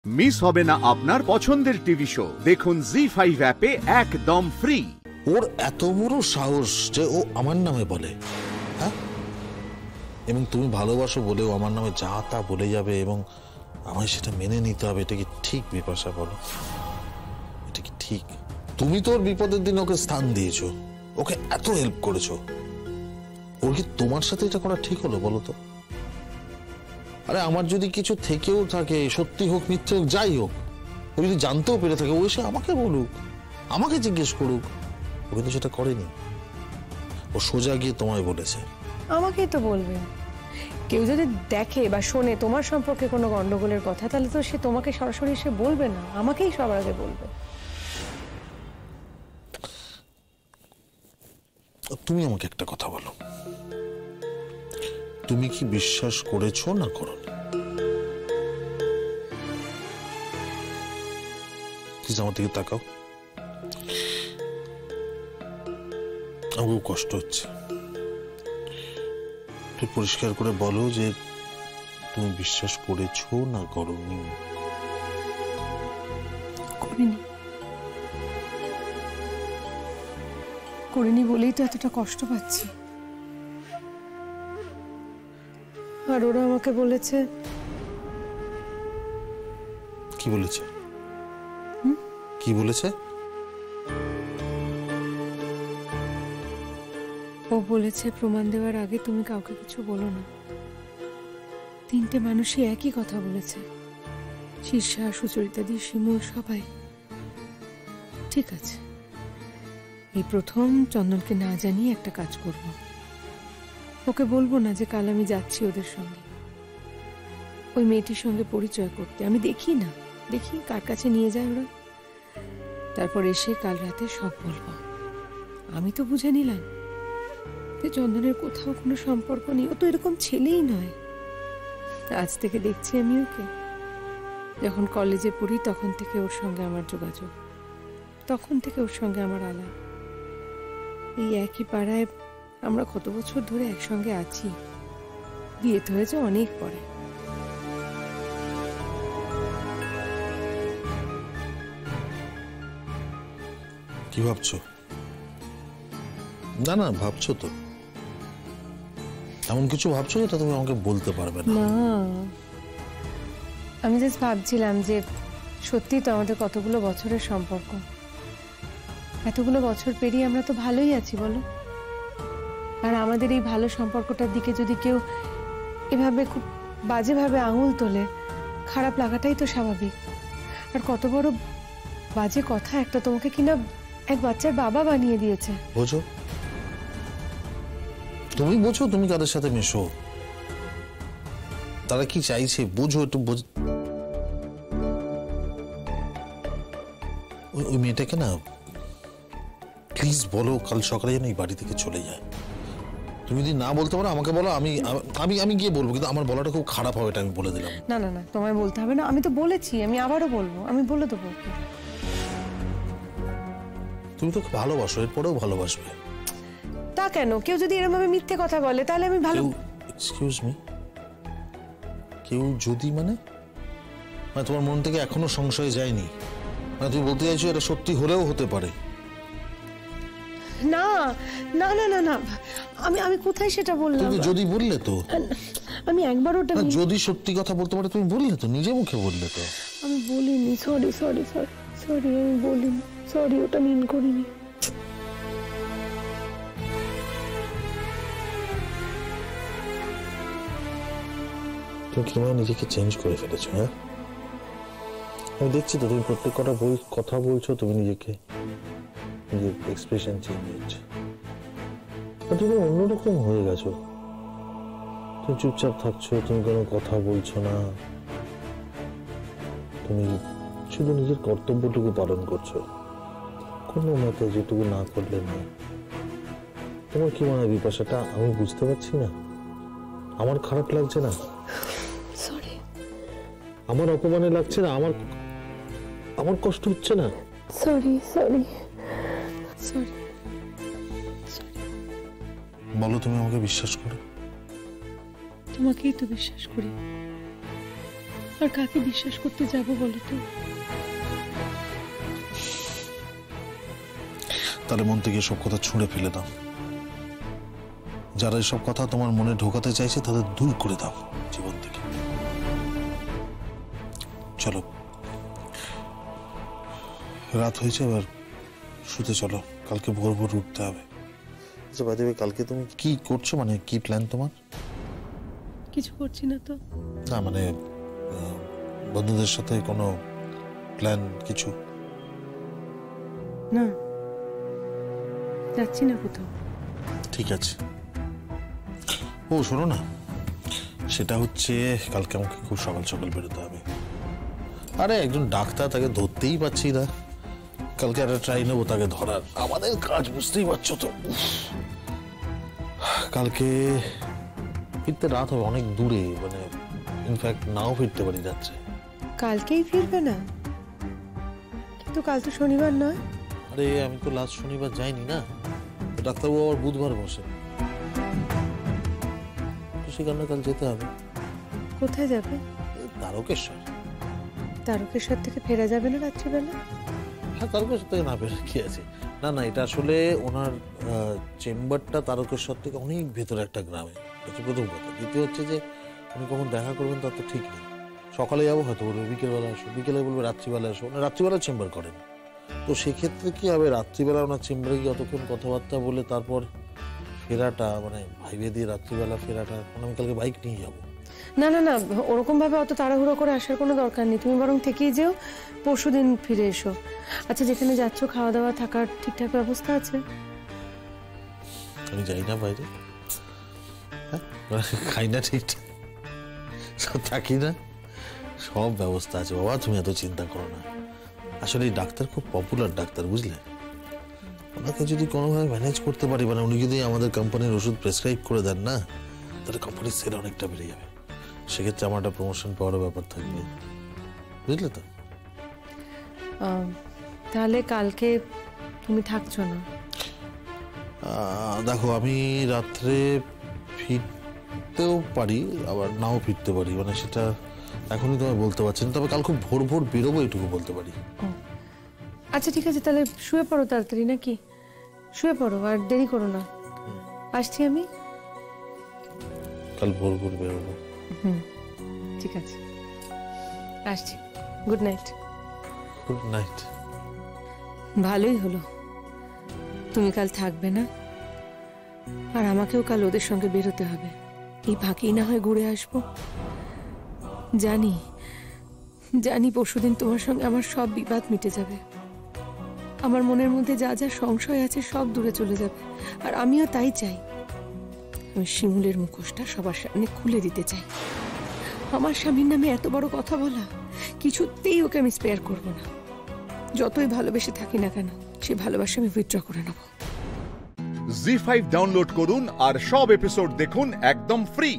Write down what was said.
Miss হবে না আপনার পছন্দের টিভি শো। দেখুন জি5 অ্যাপে একদম ফ্রি। ওর এত বড় সাহস যে ও আমার নামে বলে, হ্যাঁ? এবং তুমি ভালোবাসো বলেও আমার নামে যা তা বলে যাবে এবং আমায় সেটা মেনে নিতে হবে। এটা কি ঠিক বিপাশা, বলো? এটা কি ঠিক? তুমি তো ওর বিপদের দিন ওকে স্থান দিয়েছো, ওকে এত হেল্প করেছো, ওর কি তোমার সাথে এটা করা ঠিক হলো বলো তো? আরে আমার যদি কিছু থেকেও থাকে, সত্যি হোক মিথ্যে হোক যাই হোক, ও যদি জানতেও পেরে থাকে ও এসে আমাকে বলুক, আমাকে জিজ্ঞেস করুক। ও কিন্তু সেটা করেনি, ও সোজা গিয়ে তোমায় বলেছে। আমাকেই তো বলবে। কেউ যদি দেখে বা শোনে তোমার সম্পর্কে কোনো গন্ডগোলের কথা, তাহলে তো সে তোমাকে সরাসরি এসে বলবে না, আমাকেই সবার আগে বলবে। তুমি আমাকে একটা কথা বলো, তুমি কি বিশ্বাস করেছো না করোনি? প্লিজ আমার দিকে তাকাও, আমার কষ্ট হচ্ছে। তুই পরিষ্কার করে বলো যে তুমি বিশ্বাস করেছো না করোনি? করিনি, করিনি বলেই তো এতটা কষ্ট পাচ্ছি। আর ওরা আমাকে বলেছে। কি বলেছে? কি বলেছে? ও বলেছে প্রমাণ দেওয়ার আগে তুমি কাউকে কিছু বলো না। তিনটে মানুষই একই কথা বলেছে, শীর্ষা, সুচরিতাদি, শিমুল, সবাই। ঠিক আছে, এই প্রথম চন্দনকে না জানিয়ে একটা কাজ করব। ওকে বলবো না যে কাল আমি যাচ্ছি ওদের সঙ্গে, ওই মেয়েটির সঙ্গে পরিচয় করতে। আমি দেখি না, দেখি কার কাছে নিয়ে যায় ওরা। তারপর এসে কাল রাতে সব বলবো। আমি তো বুঝে নিলাম যে চন্দনের কোথাও কোনো সম্পর্ক নেই, ও তো এরকম ছেলেই নয়। আজ থেকে দেখছি আমি ওকে, যখন কলেজে পড়ি তখন থেকে ওর সঙ্গে আমার যোগাযোগ, তখন থেকে ওর সঙ্গে আমার আলাপ। এই একই পাড়ায় আমরা কত বছর ধরে একসঙ্গে আছি, বিয়ে তো হয়েছে অনেক পরে। কি ভাবছো? না না, ভাবছো তো, এমন কিছু ভাবছো যেটা তুমি আমাকে বলতে পারবে না? আমি জাস্ট ভাবছিলাম যে সত্যি তো আমাদের কতগুলো বছরের সম্পর্ক, এতগুলো বছর পেরিয়ে আমরা তো ভালোই আছি বলো। আর আমাদের এই ভালো সম্পর্কটার দিকে যদি কেউ এভাবে খুব বাজেভাবে আঙুল তোলে, খারাপ লাগাটাই তো স্বাভাবিক। আর কত বড় বাজে কথা একটা, তোমাকে কিনা এক বাচ্চার বাবা বানিয়ে দিয়েছে। বোঝো, তুমি বোঝো তুমি কাদের সাথে মেশো, তারা কি চাইছে বোঝো, একটু বোঝ। ওই মেয়েটাকে না প্লিজ বলো কাল সকালে যেন এই বাড়ি থেকে চলে যায়। তুমি যদি না বলতে পারো আমাকে বলো, আমি আমি আমি গিয়ে বলবো, কিন্তু আমার বলাটা খুব খারাপ হবে, এটা আমি বলে দিলাম। না না না, তোমায় বলতে হবে না, আমি তো বলেছি, আমি আবারও বলবো, আমি বলে দেবো। তুমি তো ভালোবাসো, এরপরেও ভালোবাসবে। তা কেন? কেউ যদি এরকম ভাবে মিথ্যে কথা বলে তাহলে আমি ভালো। এক্সকিউজ মি, কেউ যদি মানে তোমার মন থেকে এখনো সংশয় যায়নি? মানে তুমি বলতে চাইছো এটা সত্যি হলেও হতে পারে? না না না না না, আমি আমি কোথায় সেটা বললাম? তুমি যদি বললে তো, আমি একবার ওটা যদি সত্যি কথা বলতে পারে তুমি বললে তো, নিজে মুখে বললে তো। আমি বলিনি, সরি সরি সরি সরি, আমি বলিনি, সরি, ওটা মিন করিনি। তুমি কিভাবে নিজেকে চেঞ্জ করে ফেলেছো? হ্যাঁ, আমি দেখছি তো, তুমি প্রত্যেক কথা বলছো, তুমি নিজেকে, নিজের এক্সপ্রেশন চেঞ্জ হচ্ছে, তুমি অন্যরকম হয়ে গেছো। তুমি চুপচাপ থাকছো, তুমি কোনো কথা বলছো না, তুমি শুধু নিজের কর্তব্যটুকু পালন করছো, কোনো মতে যেটুকু না করলে নয়। তোমার কি মনে হয় বিপাশাটা আমি বুঝতে পারছি না? আমার খারাপ লাগছে না? সরি, আমার অপমানে লাগছে না? আমার কষ্ট হচ্ছে না? Sorry sorry sorry. বলো, তুমি আমাকে বিশ্বাস করো? তোমাকেই তো বিশ্বাস করি। আর কাকে বিশ্বাস করতে যাব বলো তো? তাহলে মন থেকে সব কথা ছুঁড়ে ফেলে দাও। যারা এসব কথা তোমার মনে ঢোকাতে চাইছে তাদের দূর করে দাও জীবন থেকে। চলো, রাত হয়েছে, এবার শুতে চলো, কালকে ভোর ভোর উঠতে হবে। আচ্ছা বাই দ্য ওয়ে, কালকে তুমি কি করছো, মানে কি প্ল্যান তোমার? কিছু করছি না তো। না মানে বন্ধুদের সাথে কোনো প্ল্যান কিছু? না, যাচ্ছি না কোথাও। ঠিক আছে। ও শোনো না, সেটা হচ্ছে কালকে আমাকে খুব সকাল সকাল বেরোতে হবে। আরে একজন ডাক্তার, তাকে ধরতেই পারছি না। কালকে একটা ট্রাই নেবো তাকে ধরার। আমাদের কাজ বুঝতেই পারছো তো। কালকে ফিরতে রাত হবে, অনেক দূরে, মানে ইনফ্যাক্ট নাও ফিরতে পারি যাচ্ছে। কালকেই ফিরবে না? কিন্তু কাল তো শনিবার নয়। আরে আমি তো লাস্ট শনিবার যাইনি না, তো ডাক্তারবাবু আবার বুধবার বসে, তো সে কারণে কাল যেতে হবে। কোথায় যাবে? তারকেশ্বর। তারকেশ্বর থেকে ফেরা যাবে না রাত্রিবেলা? হ্যাঁ, তারকেশ্বর থেকে না বের কি আছে। না না, এটা আসলে ওনার চেম্বারটা তারকেশ্বর থেকে অনেক ভেতরে একটা গ্রামে, হচ্ছে প্রথম কথা। দ্বিতীয় হচ্ছে যে উনি কখন দেখা করবেন তার তো ঠিক নেই। সকালে যাবো, হয়তো বলবে বিকেলবেলা আসো, বিকেলে বলবে রাত্রিবেলা আসো। ওনার রাত্রিবেলা চেম্বার করেন, তো সেক্ষেত্রে কি হবে, রাত্রিবেলা ওনার চেম্বারে গিয়ে অতক্ষণ কথাবার্তা বলে তারপর ফেরাটা, মানে ভাইবে দিয়ে রাত্রিবেলা ফেরাটা, মানে আমি কালকে বাইক নিয়ে যাবো। না না না, ওরকম ভাবে অত তাড়াহুড়ো করে আসার কোনো দরকার নেই। তুমি বরং থেকেই যেও, পরশুদিন ফিরে এসো। আচ্ছা, যেখানে যাচ্ছ খাওয়া দাওয়া থাকার ঠিকঠাক ব্যবস্থা আছে? আমি যাই না বাইরে, হ্যাঁ খাই না ঠিকঠাক, থাকি না, সব ব্যবস্থা আছে বাবা, তুমি এত চিন্তা করো না। আসলে এই ডাক্তার খুব পপুলার ডাক্তার, বুঝলে। ওনাকে যদি কোনোভাবে ম্যানেজ করতে পারি, মানে উনি যদি আমাদের কোম্পানির ওষুধ প্রেসক্রাইব করে দেন না, তাহলে কোম্পানির সেল অনেকটা বেড়ে যাবে। সেক্ষেত্রে আমার একটা প্রমোশন পাওয়ার ব্যাপার থাকবে, বুঝলে তো। তাহলে কালকে তুমি থাকছো না? দেখো, আমি রাত্রে ফিরতেও পারি, আবার নাও ফিরতে পারি, মানে সেটা এখনই তোমায় বলতে পারছি না। তবে কাল খুব ভোর ভোর বেরোবো, এটুকু বলতে পারি। আচ্ছা ঠিক আছে, তাহলে শুয়ে পড়ো তাড়াতাড়ি, নাকি? শুয়ে পড়ো, আর দেরি করো না। আসছি আমি। কাল ভোর ভোর বেরোবো। ঠিক আছে, আসছি। Good night. Good night. ভালোই হলো, তুমি কাল থাকবে না, আর আমাকেও কাল ওদের সঙ্গে বেরোতে হবে। এই ফাঁকেই না হয় ঘুরে আসবো। জানি জানি পরশুদিন তোমার সঙ্গে আমার সব বিবাদ মিটে যাবে, আমার মনের মধ্যে যা যা সংশয় আছে সব দূরে চলে যাবে। আর আমিও তাই চাই। আমি শিমুলের মুখোশটা সবার সামনে খুলে দিতে চাই। আমার স্বামীর নামে এত বড় কথা বলা, কিছুতেই ওকে আমি স্পেয়ার করব না। যতই ভালোবেসে থাকি না কেন, সে ভালোবাসা আমি উইথড্র করে নেব। জি5 ডাউনলোড করুন আর সব এপিসোড দেখুন একদম ফ্রি।